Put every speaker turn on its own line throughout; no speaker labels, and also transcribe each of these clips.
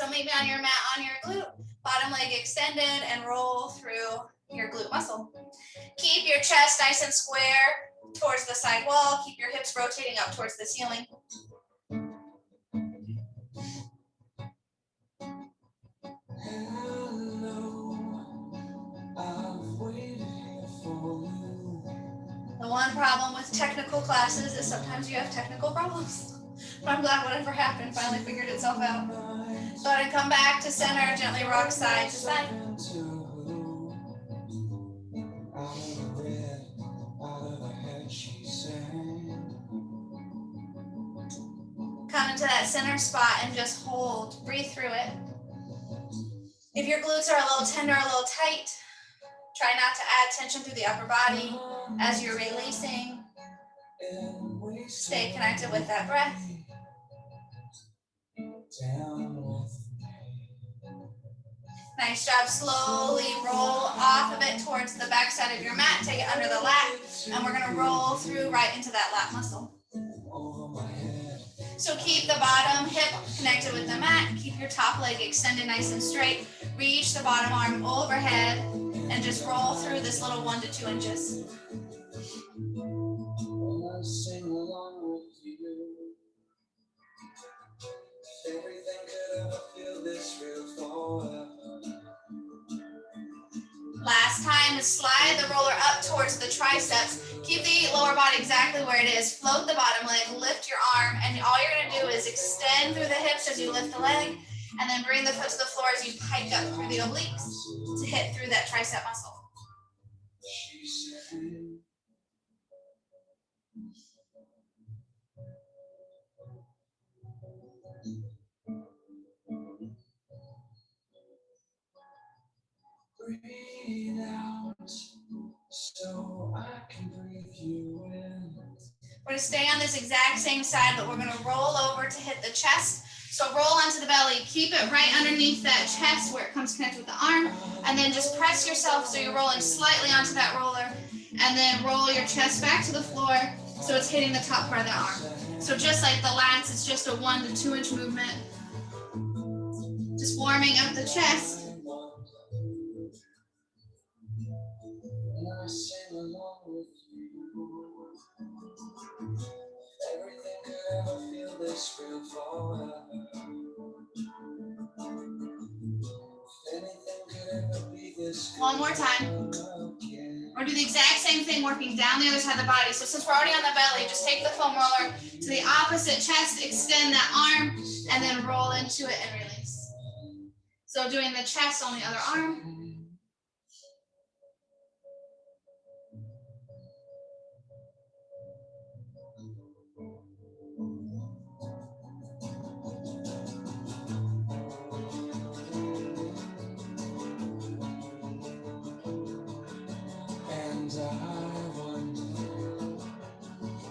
So maybe on your mat, on your glute, bottom leg extended and roll through your glute muscle. Keep your chest nice and square towards the side wall. Keep your hips rotating up towards the ceiling. The one problem with technical classes is sometimes you have technical problems. But I'm glad whatever happened finally figured itself out. Go ahead and come back to center, gently rock side to side. Come into that center spot and just hold, breathe through it. If your glutes are a little tender, a little tight, try not to add tension through the upper body as you're releasing. Stay connected with that breath. Nice job. Slowly roll off of it towards the back side of your mat. Take it under the lat, and we're going to roll through right into that lat muscle. So keep the bottom hip connected with the mat. Keep your top leg extended nice and straight. Reach the bottom arm overhead and just roll through this little 1 to 2 inches. Sing along with you. Everything could ever feel this real forever. Last time is slide the roller up towards the triceps. Keep the lower body exactly where it is. Float the bottom leg, lift your arm, and all you're going to do is extend through the hips as you lift the leg, and then bring the foot to the floor as you pike up through the obliques to hit through that tricep muscle. Breathe out so I can breathe you in. We're going to stay on this exact same side, but we're going to roll over to hit the chest. So roll onto the belly, keep it right underneath that chest where it comes connected with the arm, and then just press yourself so you're rolling slightly onto that roller, and then roll your chest back to the floor so it's hitting the top part of the arm. So just like the lats, it's just a 1 to 2 inch movement. Just warming up the chest. Sing along with you. Everything could ever feel this real forever. Anything could ever be this. One more time. We're do the exact same thing, working down the other side of the body. So since we're already on the belly, just take the foam roller to the opposite chest, extend that arm, and then roll into it and release. So doing the chest on the other arm.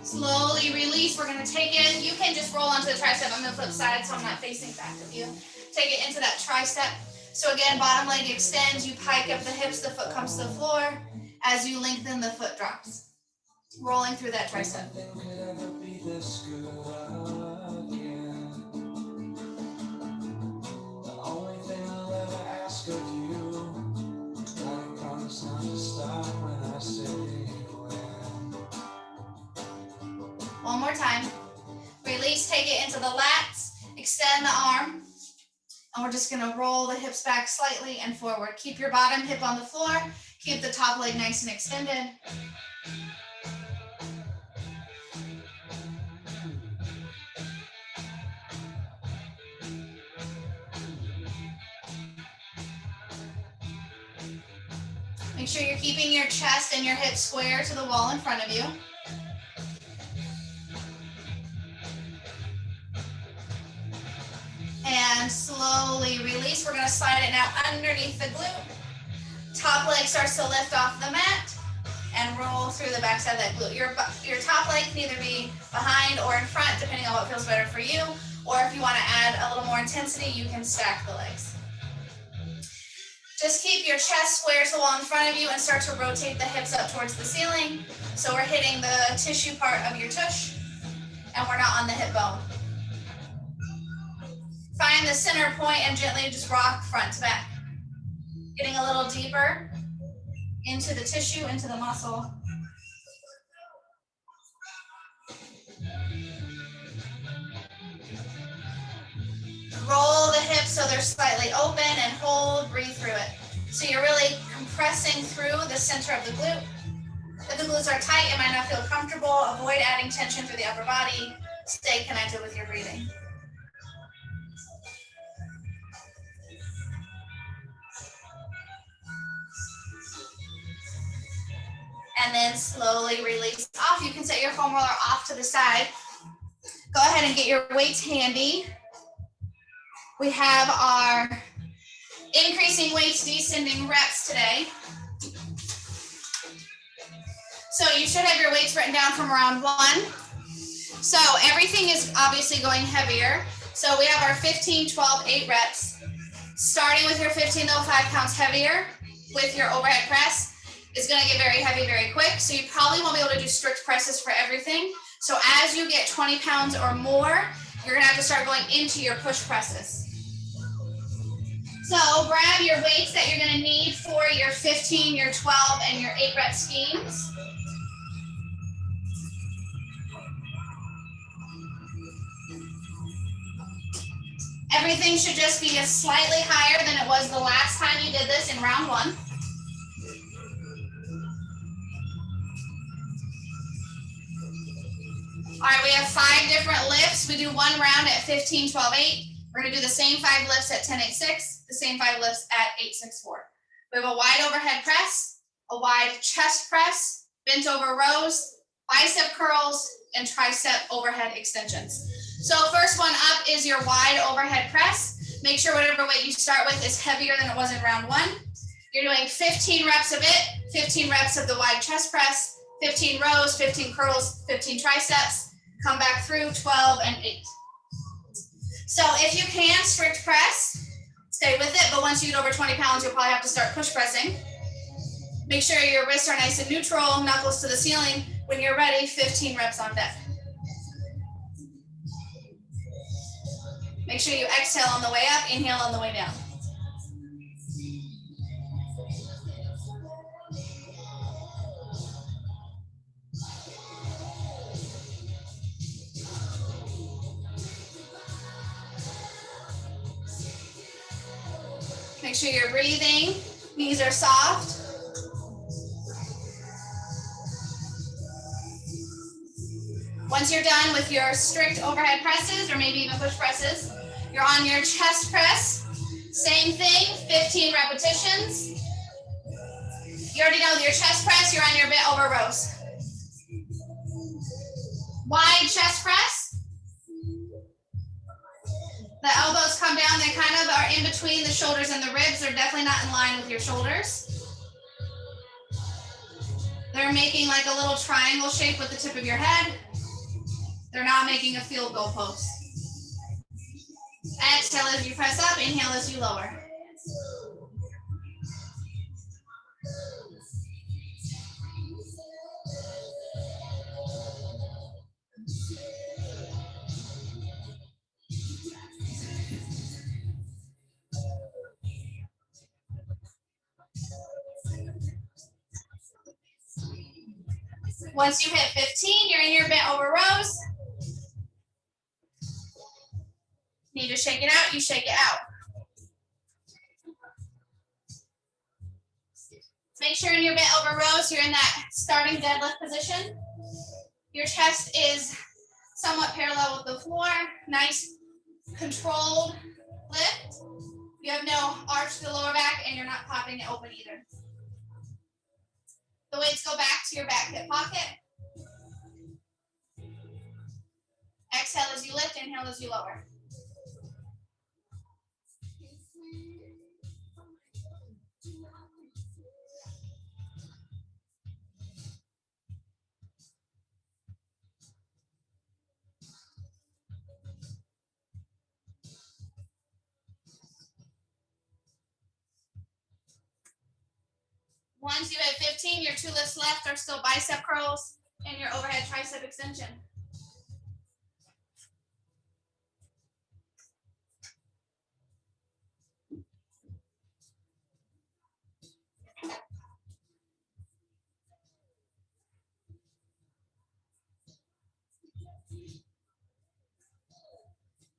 Slowly release. We're going to take it. You can just roll onto the tricep on the flip side, so I'm not facing back of you. Take it into that tricep. So again, bottom leg extends. You pike up the hips. The foot comes to the floor. As you lengthen, the foot drops. Rolling through that tricep. One more time. Release, take it into the lats, extend the arm, and we're just gonna roll the hips back slightly and forward. Keep your bottom hip on the floor, keep the top leg nice and extended. Make sure you're keeping your chest and your hips square to the wall in front of you. And slowly release. We're going to slide it now underneath the glute. Top leg starts to lift off the mat and roll through the back side of that glute. Your top leg can either be behind or in front, depending on what feels better for you. Or if you want to add a little more intensity, you can stack the legs. Just keep your chest square to the wall in front of you and start to rotate the hips up towards the ceiling. So we're hitting the tissue part of your tush, and we're not on the hip bone. Find the center point and gently just rock front to back. Getting a little deeper into the tissue, into the muscle. Roll the hips so they're slightly open and hold, breathe through it. So you're really compressing through the center of the glute. If the glutes are tight, it might not feel comfortable. Avoid adding tension through the upper body. Stay connected with your breathing. And then slowly release off. You can set your foam roller off to the side. Go ahead and get your weights handy. We have our increasing weights, descending reps today. So you should have your weights written down from round 1. So everything is obviously going heavier. So we have our 15, 12, 8 reps. Starting with your 15, though, 5 pounds heavier with your overhead press is going to get very heavy very quick. So you probably won't be able to do strict presses for everything. So as you get 20 pounds or more, you're going to have to start going into your push presses. So grab your weights that you're going to need for your 15, your 12, and your 8 rep schemes. Everything should just be slightly higher than it was the last time you did this in round 1. All right, we have 5 different lifts. We do 1 round at 15, 12, 8. We're gonna do the same 5 lifts at 10, 8, 6, the same 5 lifts at 8, 6, 4. We have a wide overhead press, a wide chest press, bent over rows, bicep curls, and tricep overhead extensions. So first one up is your wide overhead press. Make sure whatever weight you start with is heavier than it was in round 1. You're doing 15 reps of it, 15 reps of the wide chest press, 15 rows, 15 curls, 15 triceps. Come back through 12 and 8. So if you can strict press, stay with it, but once you get over 20 pounds, you'll probably have to start push pressing. Make sure your wrists are nice and neutral, knuckles to the ceiling. When you're ready, 15 reps on deck. Make sure you exhale on the way up, inhale on the way down. Make sure you're breathing, knees are soft. Once you're done with your strict overhead presses, or maybe even push presses, you're on your chest press. Same thing, 15 repetitions. You already know your chest press, you're on your bent over rows. Wide chest press. The elbows come down, they kind of are in between the shoulders and the ribs. They're definitely not in line with your shoulders. They're making like a little triangle shape with the tip of your head. They're not making a field goal post. Exhale as you press up, inhale as you lower. Once you hit 15, you're in your bent over rows. Need to shake it out, you shake it out. Make sure in your bent over rows, you're in that starting deadlift position. Your chest is somewhat parallel with the floor. Nice controlled lift. You have no arch to the lower back and you're not popping it open either. The weights go back to your back hip pocket. Exhale as you lift, inhale as you lower. Once you hit 15, your 2 lifts left are still bicep curls and your overhead tricep extension.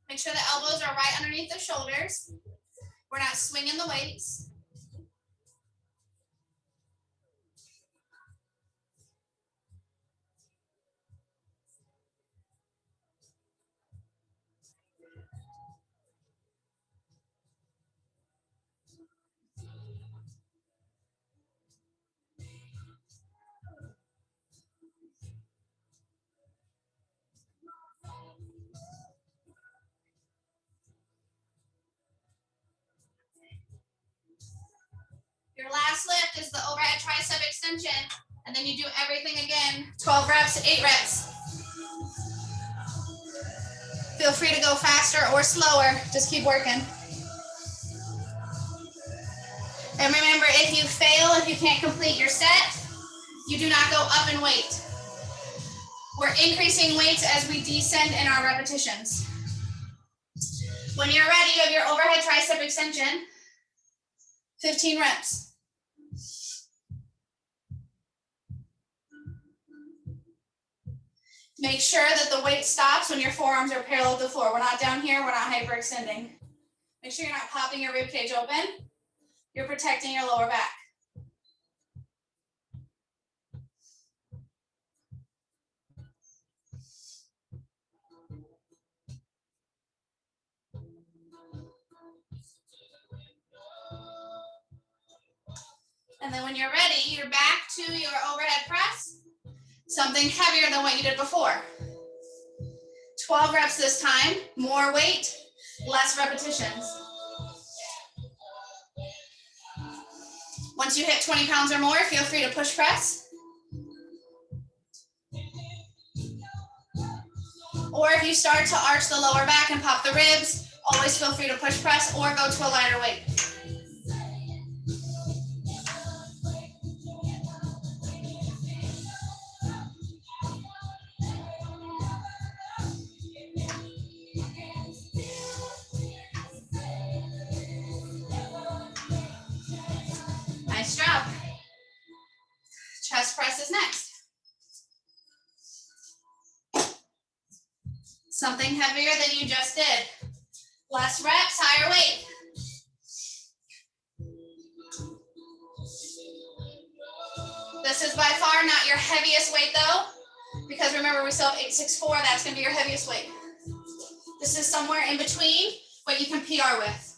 Make sure the elbows are right underneath the shoulders. We're not swinging the weights. Your last lift is the overhead tricep extension, and then you do everything again, 12 reps, 8 reps. Feel free to go faster or slower, just keep working. And remember, if you fail, if you can't complete your set, you do not go up in weight. We're increasing weights as we descend in our repetitions. When you're ready, you have your overhead tricep extension, 15 reps. Make sure that the weight stops when your forearms are parallel to the floor. We're not down here, we're not hyperextending. Make sure you're not popping your rib cage open. You're protecting your lower back. And then when you're ready, you're back to your overhead press. Something heavier than what you did before. 12 reps this time, more weight, less repetitions. Once you hit 20 pounds or more, feel free to push press. Or if you start to arch the lower back and pop the ribs, always feel free to push press or go to a lighter weight. Nice job. Chest press is next. Something heavier than you just did. Less reps, higher weight. This is by far not your heaviest weight though, because remember we still have 864, that's gonna be your heaviest weight. This is somewhere in between what you can PR with.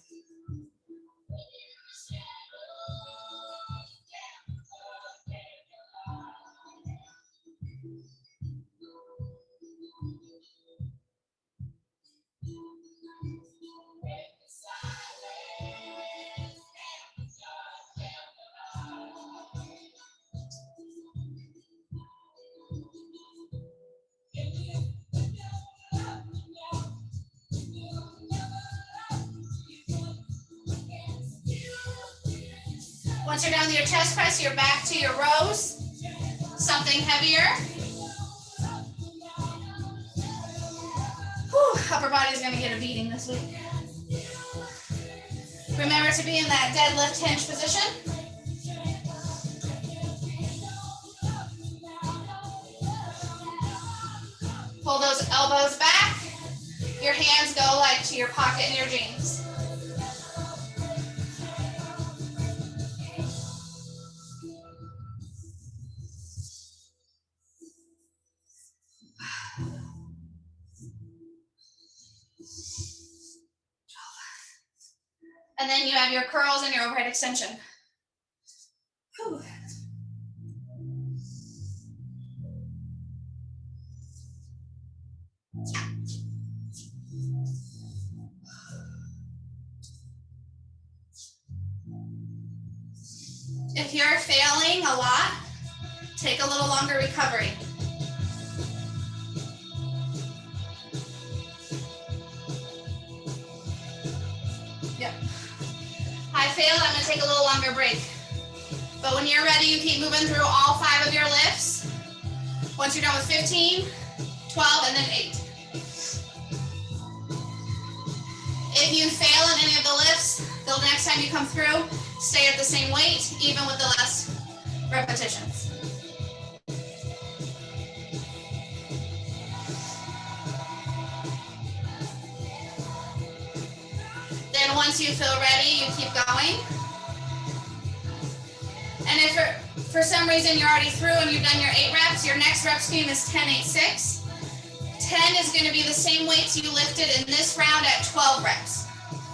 Once you're done with your chest press, you're back to your rows. Something heavier. Whew, upper body's gonna get a beating this week. Remember to be in that deadlift hinge position. Pull those elbows back. Your hands go like to your pocket in your jeans. And then you have your curls and your overhead extension. Whew. If you're failing a lot, take a little longer recovery. Yep. I failed, I'm gonna take a little longer break. But when you're ready, you keep moving through all 5 of your lifts. Once you're done with 15, 12, and then 8. If you fail in any of the lifts, the next time you come through, stay at the same weight, even with the less repetitions. once you feel ready, you keep going. And if for some reason you're already through and you've done your 8 reps, your next rep scheme is 10, 8, 6. 10 is going to be the same weights you lifted in this round at 12 reps.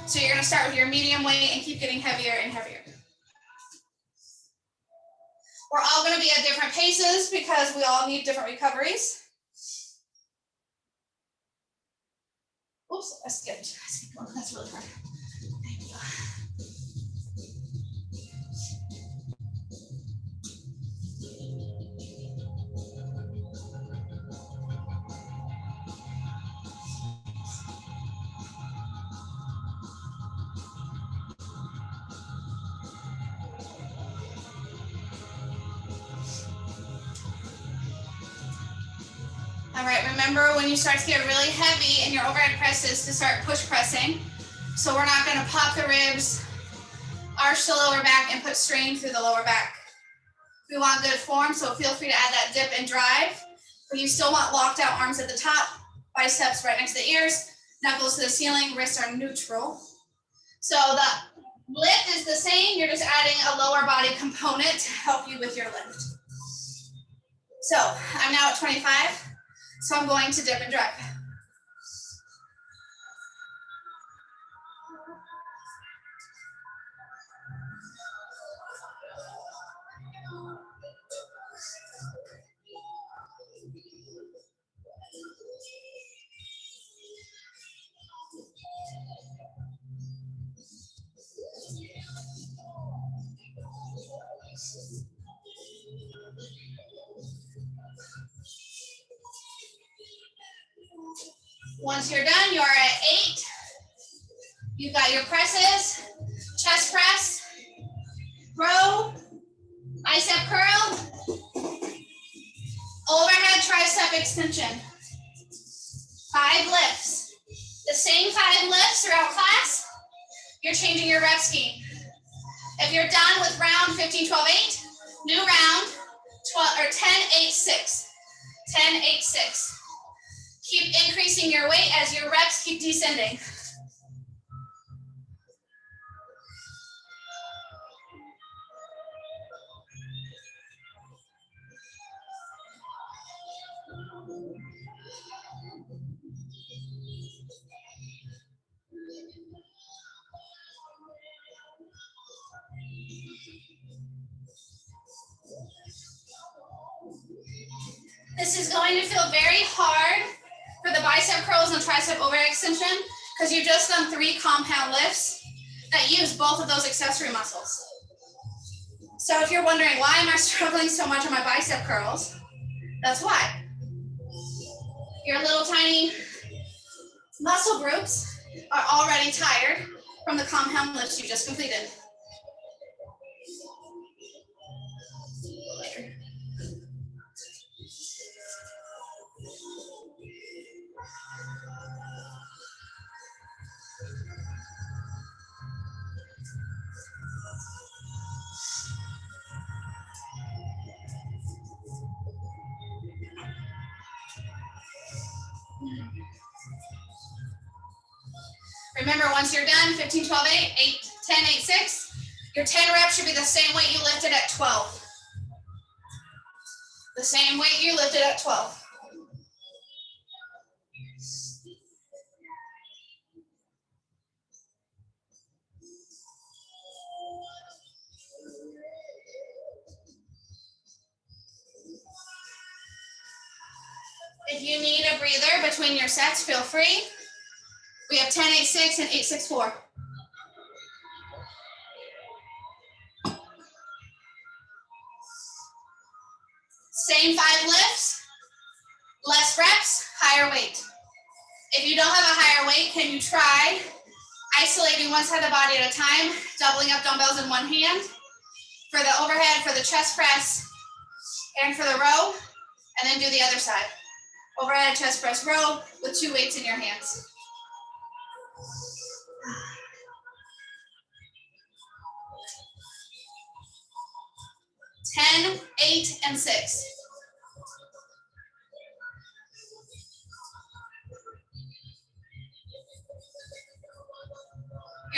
So you're going to start with your medium weight and keep getting heavier and heavier. We're all going to be at different paces because we all need different recoveries. Oops, I skipped one. That's really hard. There we go. All right, remember when you start to get really heavy in your overhead presses to start push pressing. So we're not going to pop the ribs, arch the lower back, and put strain through the lower back. We want good form, so feel free to add that dip and drive. But you still want locked out arms at the top, biceps right next to the ears, knuckles to the ceiling, wrists are neutral. So the lift is the same, you're just adding a lower body component to help you with your lift. So I'm now at 25. So I'm going to dip and drive. Once you're done, you're at 8. You've got your presses, chest press, row, bicep curl, overhead tricep extension. 5 lifts. The same 5 lifts throughout class, you're changing your rep scheme. If you're done with round 15, 12, 8, new round 12 or 10, 8, 6. 10, 8, 6. Keep increasing your weight as your reps keep descending. This is going to feel very hard for the bicep curls and tricep overhead extension because you've just done 3 compound lifts that use both of those accessory muscles. So if you're wondering, why am I struggling so much on my bicep curls? That's why. Your little tiny muscle groups are already tired from the compound lifts you just completed. Remember, once you're done, 15, 12, 8, 8, 10, 8, 6, your 10 reps should be the same weight you lifted at 12. The same weight you lifted at 12. If you need a breather between your sets, feel free. We have 10, 8, 6 and 8, 6, 4. Same 5 lifts, less reps, higher weight. If you don't have a higher weight, can you try isolating one side of the body at a time, doubling up dumbbells in one hand for the overhead, for the chest press, and for the row, and then do the other side. Overhead, chest press, row with 2 weights in your hands. Ten, 8, and 6.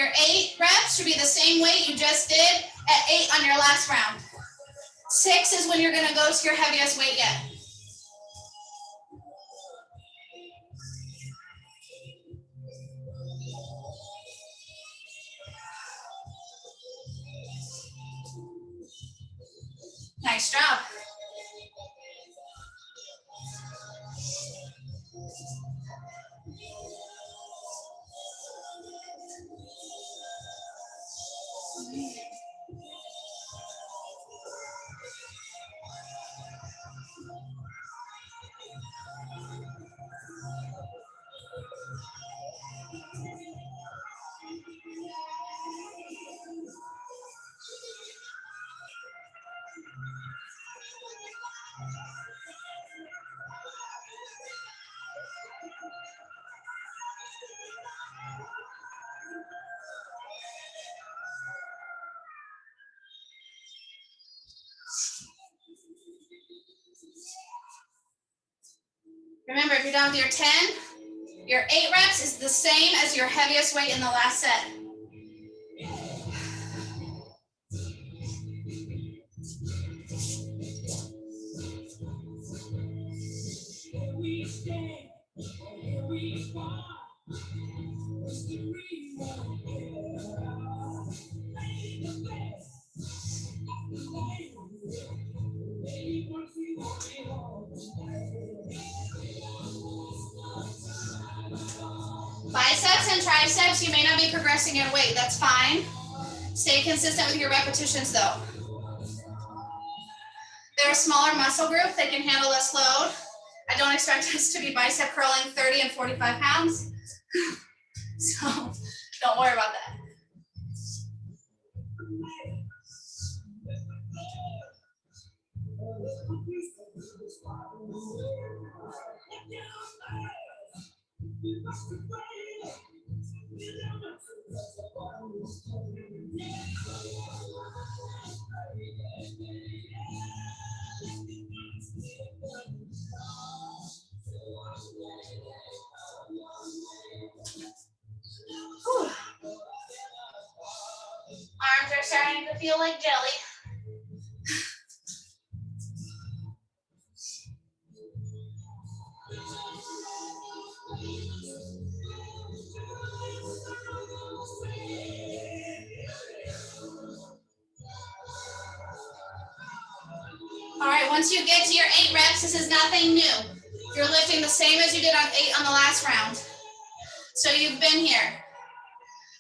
Your 8 reps should be the same weight you just did at 8 on your last round. 6 is when you're gonna go to your heaviest weight yet. Nice job. Remember, if you're done with your 10, your 8 reps is the same as your heaviest weight in the last set. Biceps and triceps, you may not be progressing in weight. That's fine. Stay consistent with your repetitions though. They're a smaller muscle group. They can handle less load. I don't expect us to be bicep curling 30 and 45 pounds. So don't worry about that. Whew. Arms are starting to feel like jelly. All right, once you get to your 8 reps, this is nothing new. You're lifting the same as you did on 8 on the last round. So you've been here.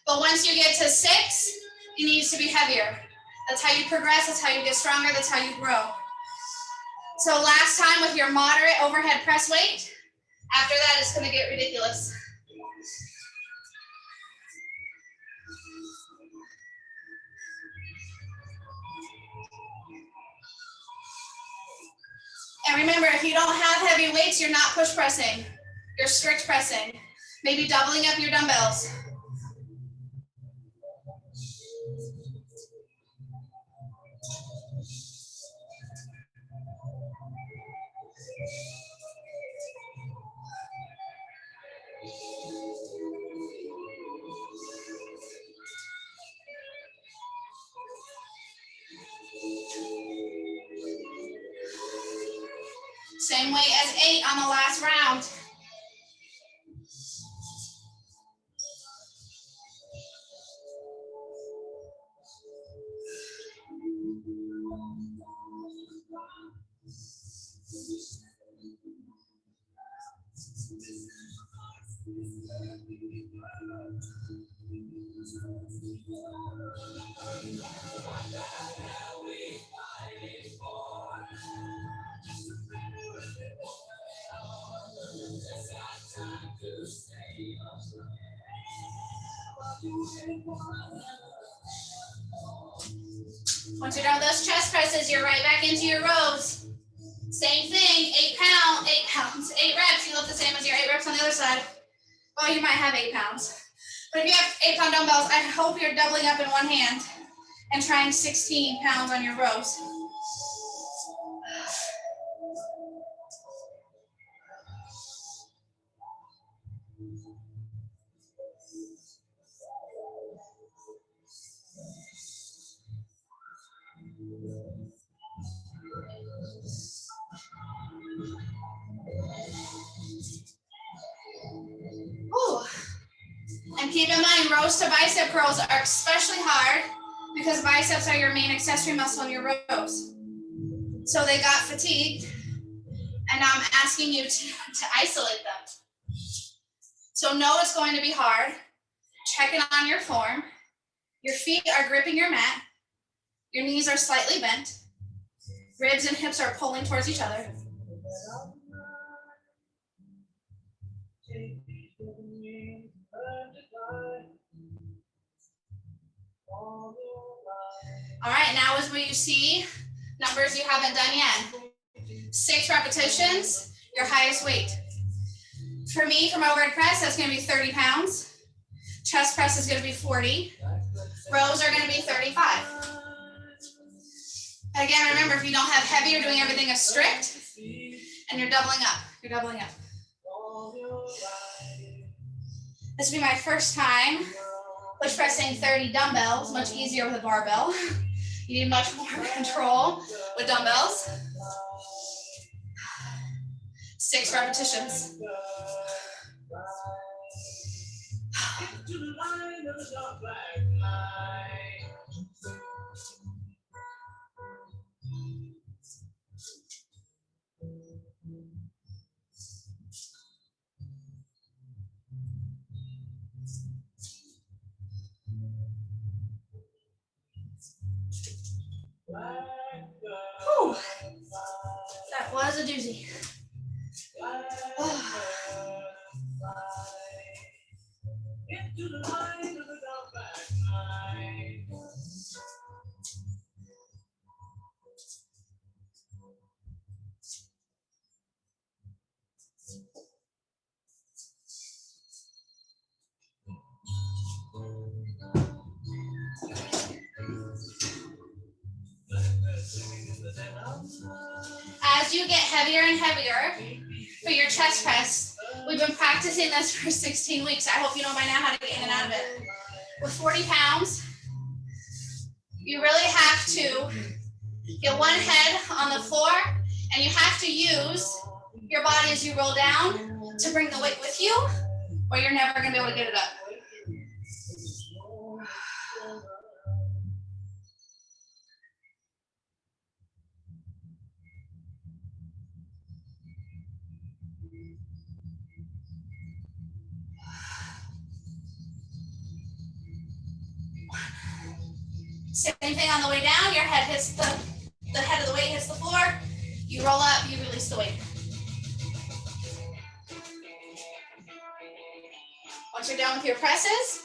But once you get to 6, it needs to be heavier. That's how you progress, that's how you get stronger, that's how you grow. So last time with your moderate overhead press weight, after that it's gonna get ridiculous. And remember, if you don't have heavy weights, you're not push pressing, you're strict pressing. Maybe doubling up your dumbbells. Same weight as 8 on the last round. Once you're done with those chest presses, you're right back into your rows. Same thing, 8 pounds, 8 reps. You lift the same as your 8 reps on the other side. Well, you might have 8 pounds. But if you have 8-pound dumbbells, I hope you're doubling up in one hand and trying 16 pounds on your rows. Ooh. And keep in mind, rows to bicep curls are especially hard because biceps are your main accessory muscle in your rows. So they got fatigued, and now I'm asking you to isolate them. So know it's going to be hard. Check it on your form. Your feet are gripping your mat. Your knees are slightly bent. Ribs and hips are pulling towards each other. All right, now is where you see numbers you haven't done yet. 6 repetitions, your highest weight. For me, for my overhead press, that's gonna be 30 pounds. Chest press is gonna be 40. Rows are gonna be 35. Again, remember, if you don't have heavy, you're doing everything as strict, and you're doubling up, This will be my first time push pressing 30 dumbbells, much easier with a barbell. You need much more control with dumbbells. 6 repetitions. Whew. That was a doozy. Oh. As you get heavier and heavier for your chest press, we've been practicing this for 16 weeks. I hope you know by now how to get in and out of it. With 40 pounds, you really have to get one head on the floor, and you have to use your body as you roll down to bring the weight with you, or you're never going to be able to get it up. Same thing on the way down, your head hits the head of the weight hits the floor, you roll up, you release the weight. Once you're done with your presses,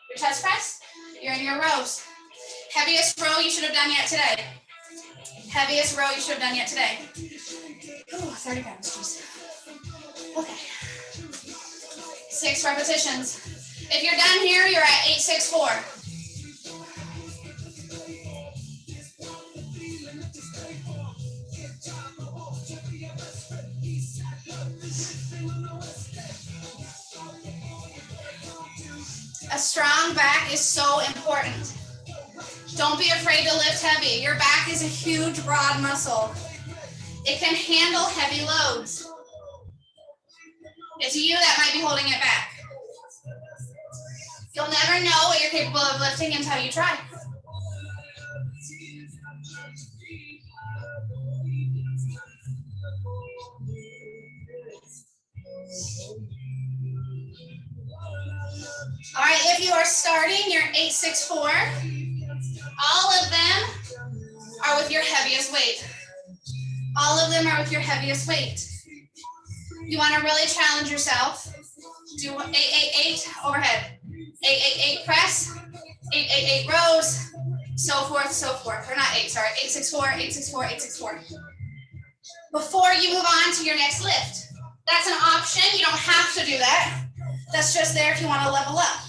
your chest press, you're in your rows. Heaviest row you should have done yet today. Heaviest row you should have done yet today. Oh, 30 pounds, jeez. Okay. 6 repetitions. If you're done here, you're at 864. A strong back is so important. Don't be afraid to lift heavy. Your back is a huge, broad muscle. It can handle heavy loads. It's you that might be holding it back. You'll never know what you're capable of lifting until you try. All right, if you are starting, you're 864. All of them are with your heaviest weight. All of them are with your heaviest weight. You want to really challenge yourself. Do 888 overhead, 888 press, 888 rows, so forth, so forth. Or not 8, sorry, 864, 864, 864. Before you move on to your next lift. That's an option. You don't have to do that. That's just there if you want to level up.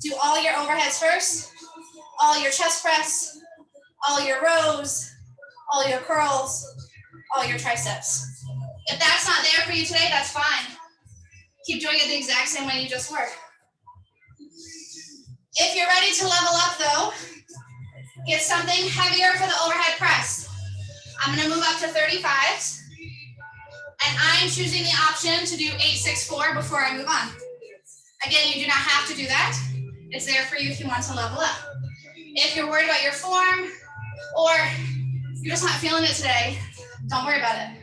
Do all your overheads first, all your chest press, all your rows, all your curls, all your triceps. If that's not there for you today, that's fine. Keep doing it the exact same way you just were. If you're ready to level up though, get something heavier for the overhead press. I'm gonna move up to 35s. I'm choosing the option to do 8-6-4 before I move on. Again, you do not have to do that. It's there for you if you want to level up. If you're worried about your form or you're just not feeling it today, don't worry about it.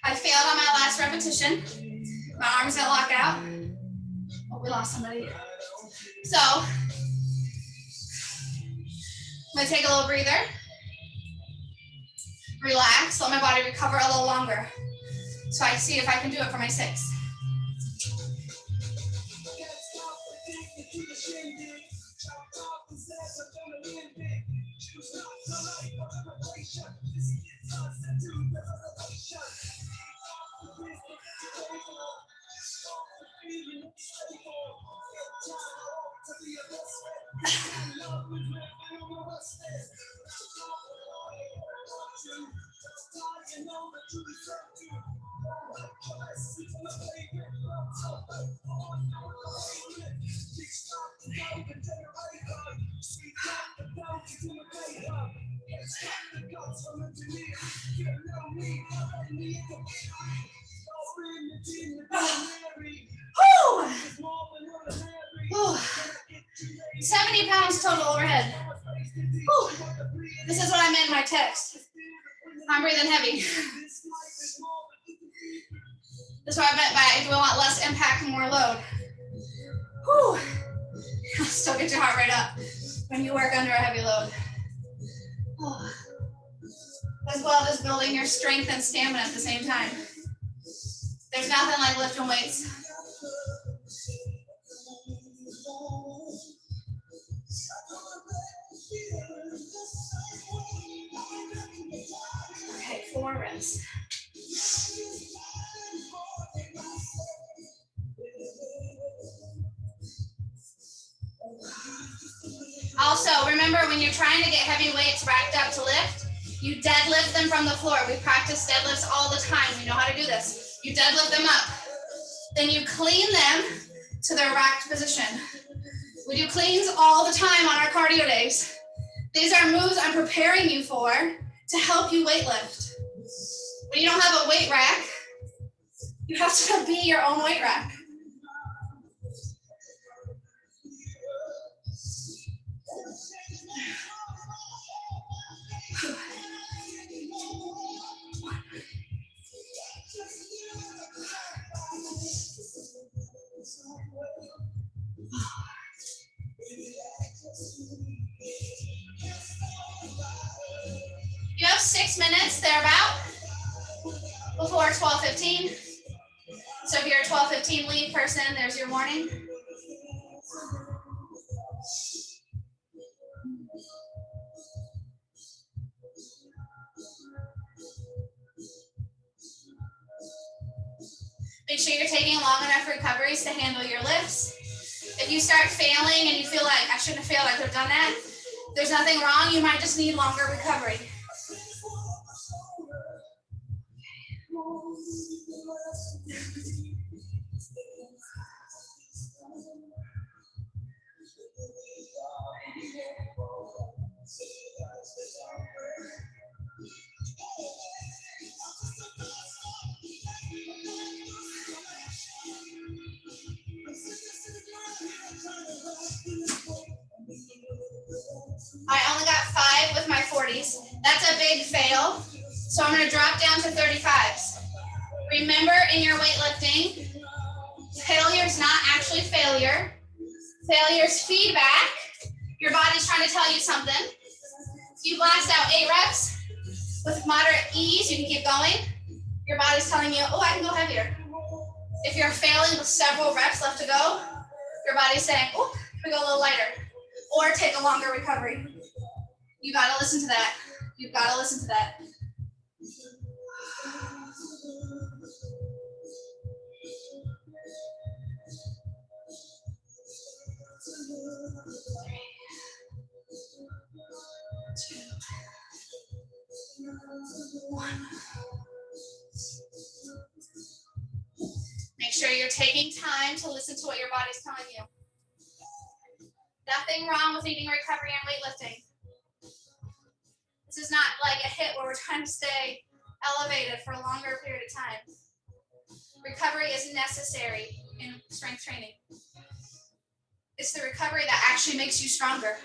I failed on my last repetition. My arms got locked out. Oh, we lost somebody. So, I'm gonna take a little breather. Relax, let my body recover a little longer. So I see if I can do it for my 6. Whew. 70 pounds total overhead. Whew. This is what I meant in my text. I'm breathing heavy. That's what I meant by if we want less impact and more load. Whew. It'll still get your heart rate up when you work under a heavy load. Oh. As well as building your strength and stamina at the same time. There's nothing like lifting weights. Okay, 4 reps. Also, remember when you're trying to get heavy weights racked up to lift, you deadlift them from the floor. We practice deadlifts all the time. We know how to do this. You deadlift them up. Then you clean them to their racked position. We do cleans all the time on our cardio days. These are moves I'm preparing you for to help you weight lift. When you don't have a weight rack, you have to be your own weight rack. You have 6 minutes thereabout before 12:15. So if you're a 12:15 lead person, there's your warning. Make sure you're taking long enough recoveries to handle your lifts. If you start failing and you feel like, I shouldn't have failed, I could have done that, there's nothing wrong. You might just need longer recovery. I only got 5 with my 40s. That's a big fail. So I'm going to drop down to 35s. Remember in your weightlifting, failure is not actually failure. Failure is feedback. Your body's trying to tell you something. If you blast out 8 reps with moderate ease, you can keep going. Your body's telling you, oh, I can go heavier. If you're failing with several reps left to go, your body's saying, oh, we go a little lighter. Or take a longer recovery. You gotta listen to that. You've gotta listen to that. Make sure you're taking time to listen to what your body's telling you. Nothing wrong with needing recovery and weightlifting. This is not like a hit where we're trying to stay elevated for a longer period of time. Recovery is necessary in strength training. It's the recovery that actually makes you stronger.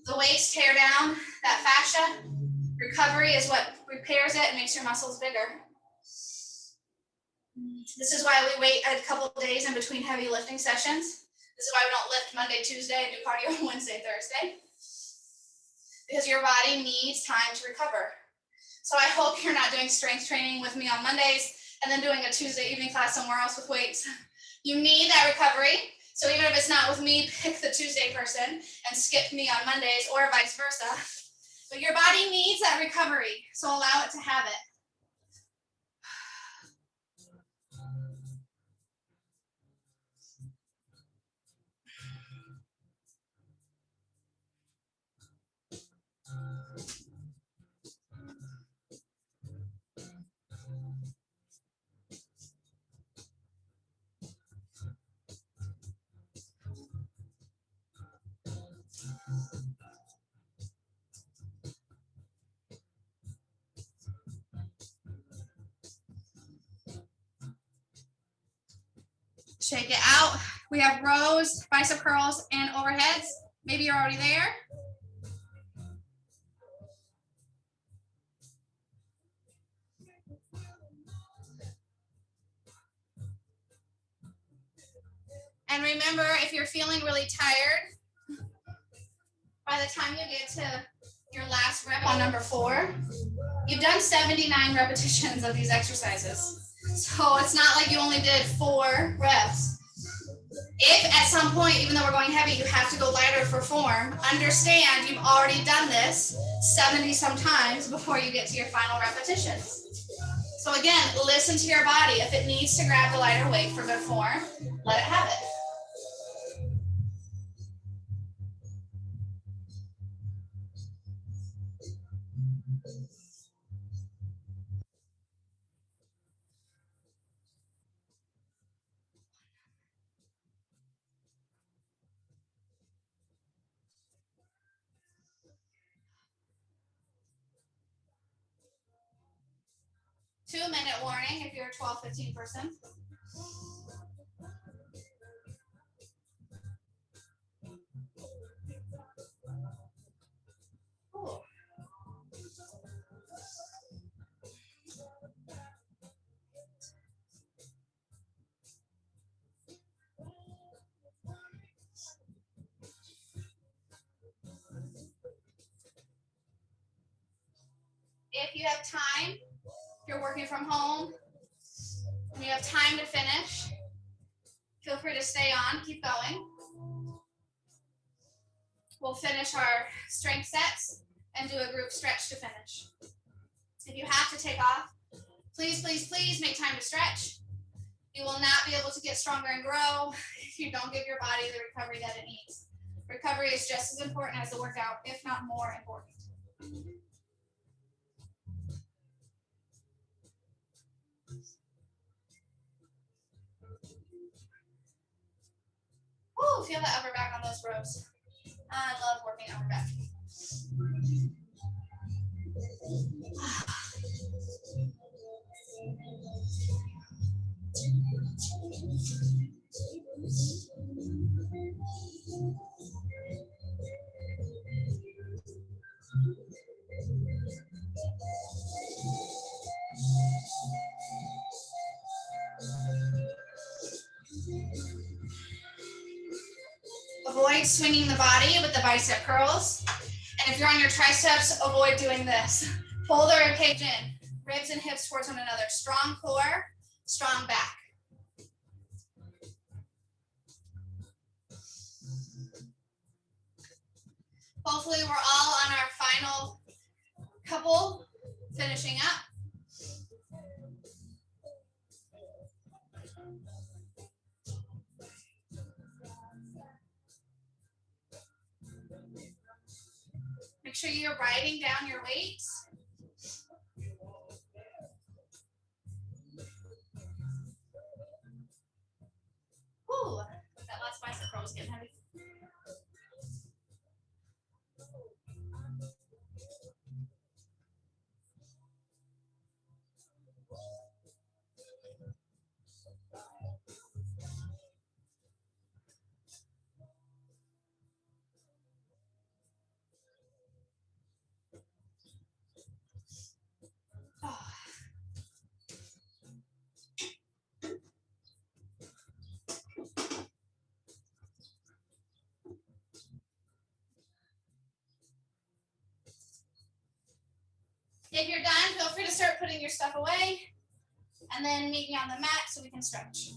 The weights tear down that fascia. Recovery is what repairs it and makes your muscles bigger. This is why we wait a couple of days in between heavy lifting sessions. This is why we don't lift Monday, Tuesday, and do cardio Wednesday, Thursday. Because your body needs time to recover. So I hope you're not doing strength training with me on Mondays and then doing a Tuesday evening class somewhere else with weights. You need that recovery. So even if it's not with me, pick the Tuesday person and skip me on Mondays or vice versa. But your body needs that recovery, so allow it to have it. 'Shake it out. We have rows, bicep curls, and overheads. Maybe you're already there. And remember, if you're feeling really tired, by the time you get to your last rep on number 4, you've done 79 repetitions of these exercises. So it's not like you only did 4 reps. If at some point, even though we're going heavy, you have to go lighter for form, understand you've already done this 70 some times before you get to your final repetitions. So again, listen to your body. If it needs to grab the lighter weight for good form, let it have it. Two-minute warning if you're a 12-15 person. Cool. If you have time, if you're working from home, and you have time to finish, feel free to stay on, keep going. We'll finish our strength sets and do a group stretch to finish. If you have to take off, please, please, please make time to stretch. You will not be able to get stronger and grow if you don't give your body the recovery that it needs. Recovery is just as important as the workout, if not more important. Ooh, feel the upper back on those rows. I love working upper back. Avoid swinging the body with the bicep curls. And if you're on your triceps, avoid doing this. Pull the rib cage in, ribs and hips towards one another. Strong core, strong back. Hopefully we're all couple, finishing up. Make sure you're writing down your weights. Ooh, that last bicep curl was getting heavy. Oh. If you're done, feel free to start putting your stuff away and then meet me on the mat so we can stretch.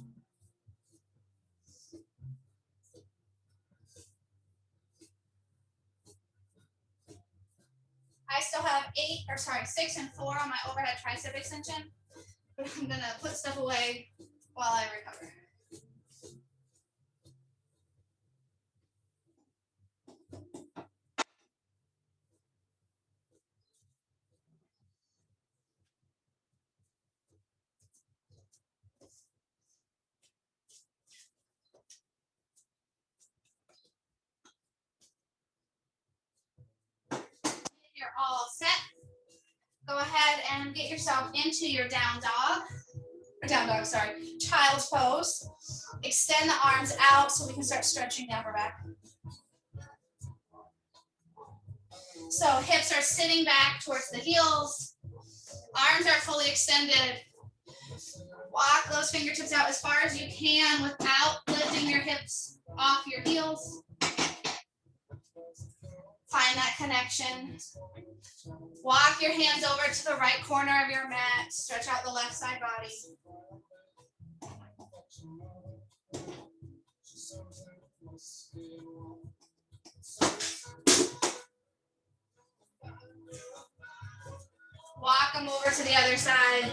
I still have 6 and 4 on my overhead tricep extension, but I'm gonna put stuff away while I recover. You're all set. Go ahead and get yourself into your child's pose. Extend the arms out so we can start stretching the upper back. So hips are sitting back towards the heels. Arms are fully extended. Walk those fingertips out as far as you can without lifting your hips off your heels. Find that connection. Walk your hands over to the right corner of your mat. Stretch out the left side body. Walk them over to the other side.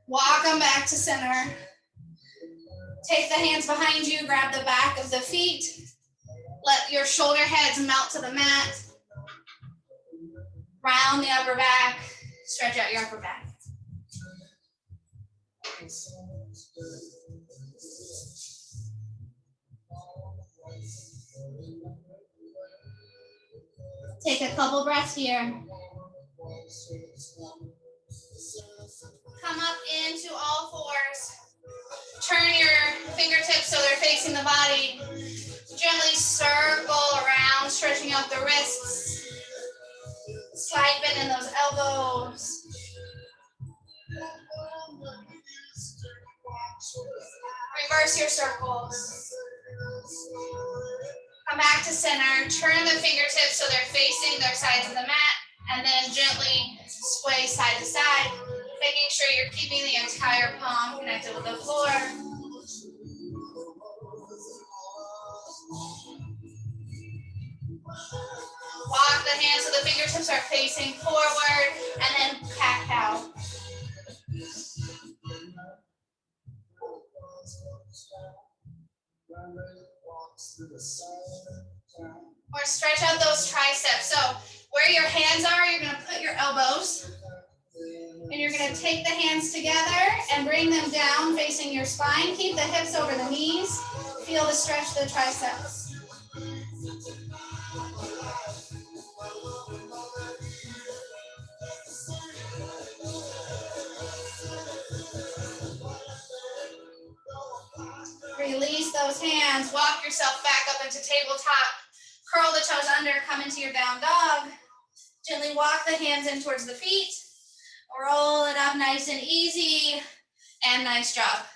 Walk them back to center. Take the hands behind you, grab the back of the feet. Let your shoulder heads melt to the mat. Round the upper back, stretch out your upper back. Take a couple breaths here. Come up into all fours. Turn your fingertips so they're facing the body. Gently circle around, stretching out the wrists. Slide bend in those elbows. Reverse your circles. Come back to center. Turn the fingertips so they're facing their sides of the mat, and then gently sway side to side, making sure you're keeping the entire palm connected with the floor. Walk the hands so the fingertips are facing forward, and then cat cow. Or stretch out those triceps. So where your hands are, you're going to put your elbows, and you're going to take the hands together and bring them down facing your spine. Keep the hips over the knees. Feel the stretch of the triceps. Release those hands. Walk yourself back up into tabletop. Curl the toes under. Come into your down dog. Gently walk the hands in towards the feet. Roll it up nice and easy. And nice job.